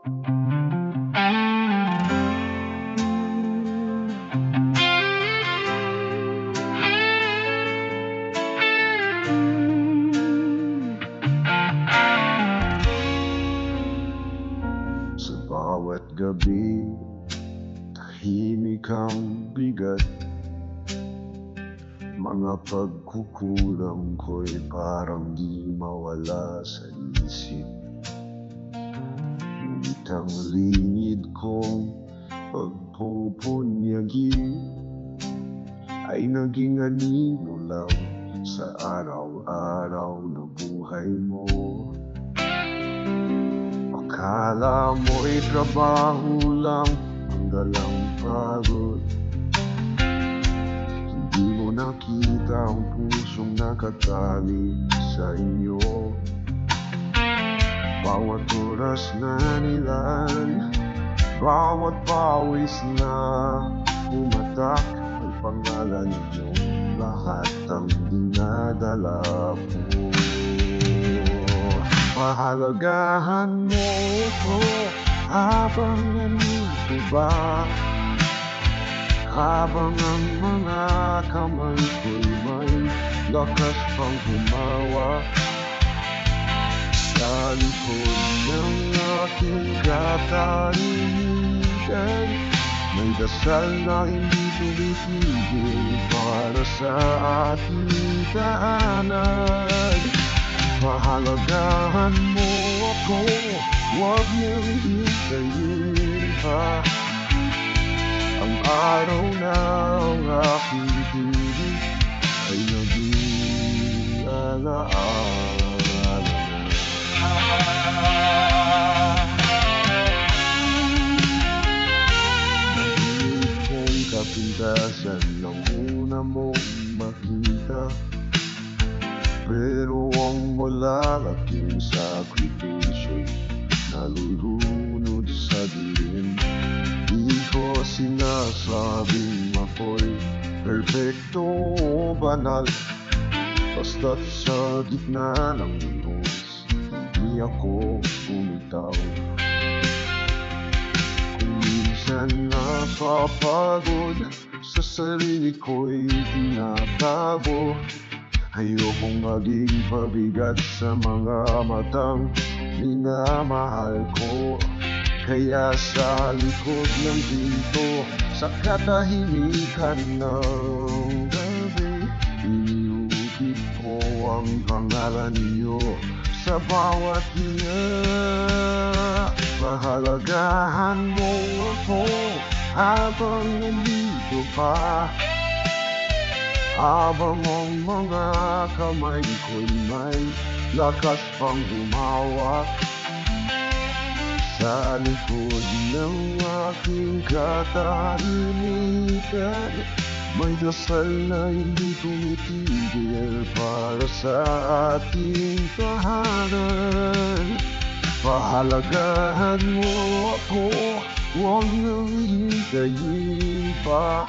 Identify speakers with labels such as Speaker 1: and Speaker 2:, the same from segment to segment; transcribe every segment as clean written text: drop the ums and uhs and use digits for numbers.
Speaker 1: Sa bawat gabi, tahimik ang bigat. Mga pagkukulang ko'y parang di mawala sa isip. Ngunit ang lingid kong pagpupunyagi ay naging anino lang sa araw-araw na buhay mo. Akala mo'y trabaho lang ang dalang pagod. Hindi mo nakita ang pusong nakatali sa inyo. Bawat oras na nilan, bawat pawis na umatak, ang pangalan ninyo, lahat ang dinadala ko. Pahalagahan mo ko habang nandito ba, habang ang mga kamay ko'y may lakas pang humawak sa likod ng aking katahimikan. May dasal na hindi tumitigil para sa ating daanan. Pahalagahan mo ako, huwag niyong hintayin pa ang araw na ang aking piling ay naging alaala na. Naging kong kapintasan ng una mong makita, pero ang malalaking sakripisyo'y nalulunod sa dilim. Di ko sinasabing ako'y perfecto o banal, basta't sa gitna ng unos, hindi ako bumitaw. Kung minsan napapagod, sa sarili ko'y tinatago. Ayokong maging pabigat sa mga matang minamahal ko. Kaya sa likod ng pinto, sa katahimikan ng gabi, iniukit ko ang pangalan niyo sa bawat hiya. Pahalagahan mo ako habang nandito pa, habang ang mga kamay ko'y may lakas pang humawak sa likod ng aking katahimikan. May dasal na hindi tumitigil para sa ating tahanan. Pahalagahan mo ako, huwag nang hintayin pa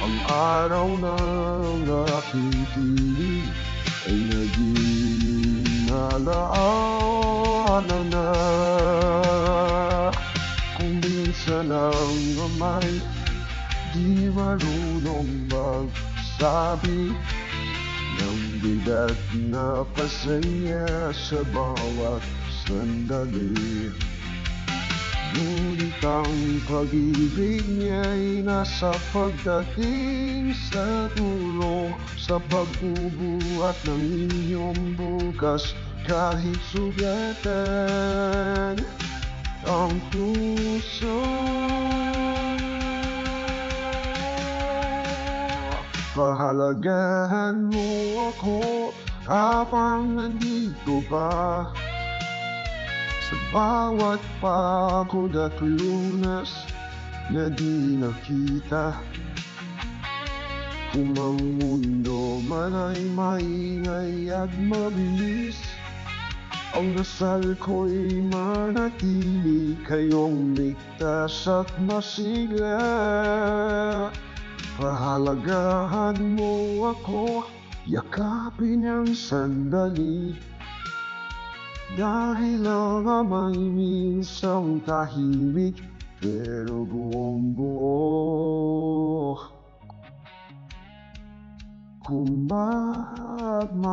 Speaker 1: ang araw ng aking piling ay naging alaala na. Kung minsan ang amay di marunong magsabi ng bigat na pasaya sa bawat sandali, ngunit ang pag-ibig niya'y nasa pagdating sa tulong, sa pagbubuhat ng inyong bukas kahit sugatan ang puso. Pahalagahan mo ako habang nandito pa, sa bawat pagod at lunas na di nakita. Kung ang mundo man ay maingay at mabilis, ang dasal ko'y manatili kayong ligtas at masigla. Pahalagahan mo ako, yakapin ang sandali, Dahil ang ama'y minsang tahimik, pero buong buo kung magmahal.